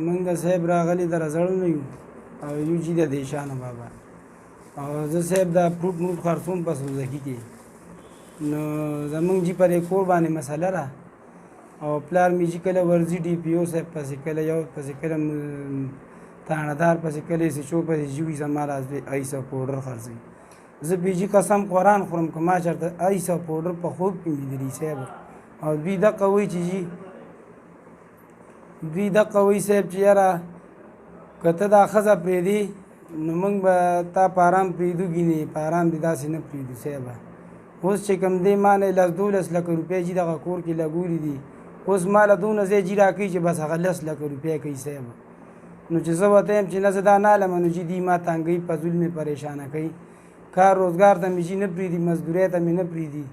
موږ د صاحب راغلي د رزړ نه یو او یو چې د دیشانه بابا او زه صاحب دا فروټ موټ خرڅوم په سوزکي کې نو زمونږ جي پر کور باندې مسله ده او پلار مې چې کله ورځي ډي پي او صاحب پسې کله یو پسې کله تاڼهدار پسې کله سچو پسې ژوي زما راځي ایسه پوډر خرڅوي زه بیجي قسم قرآن خورم که ما چېرته ایسه پوډر په خوب کې لیدلي صاحب او دوی دقه وایي چې جي دوی دقه وایي صاحب چې یاره که ته دا ښځه پرېږدې نو موږ به تا په ارام پرېږدو ګینې په ارام دې داسې نه پرېږدو صاحبه اوس چې کوم دی ما نه 10-12 لکه روپۍ جي دغه کور کې لګولي دي اوس ما له دونه ځای جي راکوي چې بس هغه 10 لکه روپۍ کوي صاحبه نو چې زه ورته یم چې نه زه دا نه علمه نو جي دوی ما تنګوي فضول مې پریشانه کوي کار روزګار ته مې جي نه پرېږدي مزدورۍ ته مې نه پرېږدي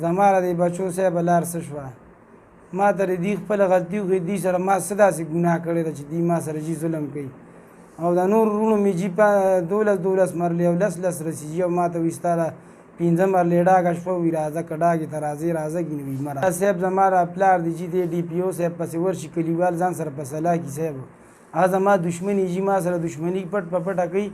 زما له دې بچو صاحبه لار څه شوه ما ته دوی خپله غلطي وکړې دوی سره ما څه داسې ګناه کړې ده چې دوی ما سره جي ظلم کوي او د نور وروڼو مې جي 12 مرلې او 10 رسیږي او ما ته وایي ستا له 15 مرلې ډاګه شپه وي راځه که ډاګې ته راځې راځه ګینې وي مه راځه صاحب زما را پلار دی جي دی ډي پي او صاحب پسې ورشي کلیوال ځان سره په صلاح کي صاحب هغه زما دښمني جي ما سره دښمني پټ په پټه کوي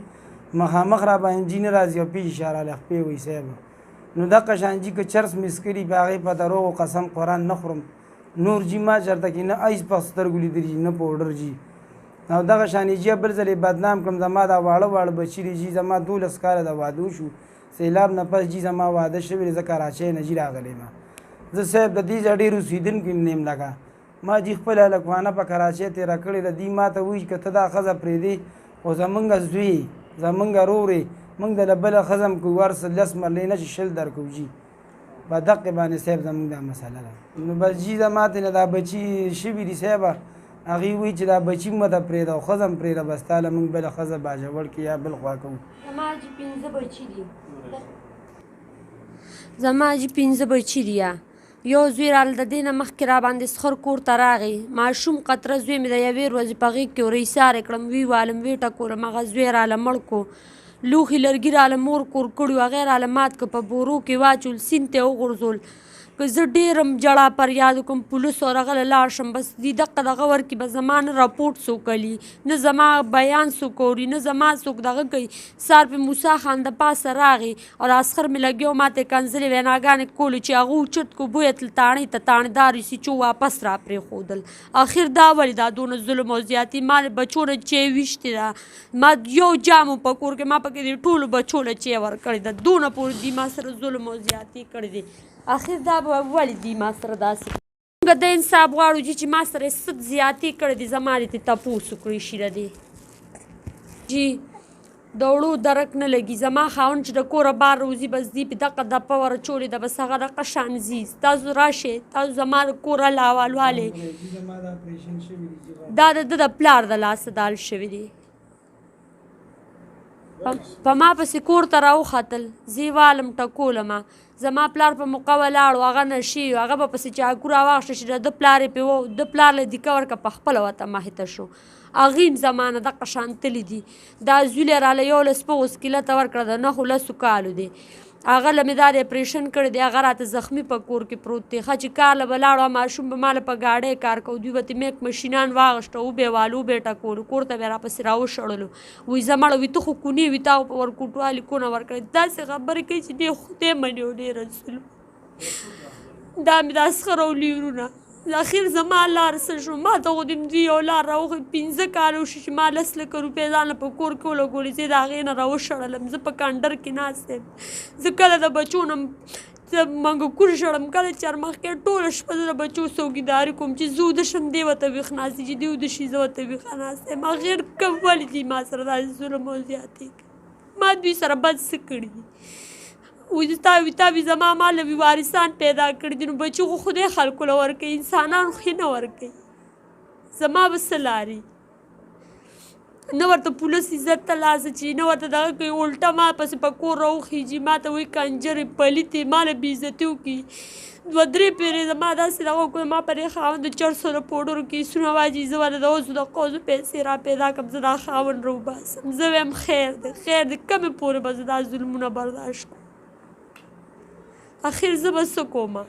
مخامخ را باندې جي نه راځي او پیش اشاره له خپې وایي صاحب نو دغه شان جي که چرس مس کړي په هغې په دروغو قسم قرآن نه خورم نور جي ما چېرته کې نه ایس په سترګو لیدلي نه پوډر جي او دغه شانې جي بل ځل بدنام کړم زما دا واړه بچي دي جي زما 12 کاله د واده وشو سیلاب نه پس جي زما واده شوی دی زه کراچۍ نه جي راغلی یم زه صاحب د دې ځای ډېر اوسېدونکی نه یم لکه ما جي خپله هلکوانه په کراچۍ تېره کړې ده دوی ما ته وایي که ته دا ښځه پرېږدې خو زمونږ زوی زمونږ رور یې موږ د له بله ښځه م کوو ورس 10 مرلې نه چې 20 درکوو جي په دقې باندې صاحب زمونږ دا مسله ده نو بس جي زما ته نه دا بچي شوي دي صاحبه هغې وایي چې دا بچي مه ته پرېږده او ښځه م پرېږده بس تا له موږ بله ښځه باجوړ کې یا بل خوا کوو زما جي 15 بچي دي یو زوی راله د دې نه مخکې را باندې سخر کور ته راغی ماشوم قطره زوی مې د یوې ورځې په غېږ کې ورېسارې کړم وی والم ویې ټکولم هغه زوی راله مړ کو لوښي لرګي راله مور کور کړي وو هغې راله مات که په بورو کې واچول سیند ته یې وغورځول که زه ډېرم جړا فریاد وکړم پولیسو راغله لاړ شم بس دې دغه ورکې به زما نه راپورټ څوک کوي نه زما بیان څوک اوري نه زما څوک دغه کوي سار پې موسی خان د پاسه راغی او عسکر مې لګیا ما ته یې کنځلې ویناګانې کولې چې هغه اوچت کو بویه تل تاڼۍ ته تاڼېدار سیچو واپس را پرېښودل اخر دا ولې دا دونه ظلم او زیاتي ما بچو نه چی ویشتې ده ما یو جام په کور کې ما پکې دې ټولو بچو له چی ورکړې ده دونه پورې دي ما سره ظلم او زیاتي کړې دي اخر دا به ولې دي ما سره داسې موږ د انصاف غواړو چې ما سره یې څه زیاتي کړې دي زما دې ترې تپوس وکړي شي د دې جي د وړو درک نه لګي زما خاوند چې د کوره بار روزي بس دي په دقه دپه ورچولې ده بس هغه دقه شان ځي تاسو راشئ تاسو زما د کوره لاوال والې دا د ده د پلار د لاسه دال شوي دي په ما پسې کور ته راوختل زه والم ټکولمه زما پلار په موقع ولاړ و هغه نشي هغه به پسې چاقو راواخېسته چې د پلار یې پې و د پلار له دیکه ورکه په خپله ورته مخې شو هغې هم زما نه دقه شان تللي دي دا زوی یې راله 11 سکیلته ورکړه د 9 کالو دی هغه له مې دا د اپریشن کړی دی هغه راته زخمي په کور کې پروت دی ښه چې کار له به لاړو ماشوم به ما له په ګاډۍ کار کوو دوی به ترې میک مشینان واغېسته وبې والو وبې ټکولو کور ته بیا راپسې راوشړلو وایي زه مړه وي ته خو کونې وي تا په ورکوټوالي کونه ورکړې داسې خبرې کوي چې دې خدای منې او ډېر رسول دا مې دا سخر او لیورونه اخر زما لار څه شو ما ته خو د دوی یو لار راوښې 15 کاله وشي چې ما 10 لکه روپۍ ځان له په کور کې ولګولې زه د هغې نه راوشړلم زه په کانډر کې ناست یم زه کله د بچو نه منګکور شړم کله چرمخ کې ټوله شپه زه د بچو څوکیداري کوم چې زه وده شم دی ورته ویښ ناست چې دی وده شي زه ورته ویښه ناست یم هغې کم ولې دي ما سره داسې ظلم او زیاتې ما دوی سره بد څه کړي دي تا وي زما ما له وارثان پیدا کړي دي نو بچي خو خدای خلکو له ورکوي انسانان خو نه ورکوي زما به څه لارې نه ورته پولیس عزت ته لاس اچوي نه ورته دغه کوي الټه ما پسې په کور راوخیږي ما ته وایي کنجرې پلیتې ما له بېعزتي وکړي 2-3 پیرې زما داسې دغه وکړو ما په دې خاوند د چرسو د پوډرو کیسونه واچوي زه ورته د اوسو د قوزو پیسې را پیدا کړم زه دا خاوند راوباسم زه وایم خیر دی کمې پورې به زه دا ظلمونه برداشت کړم اخر زه به څه کومه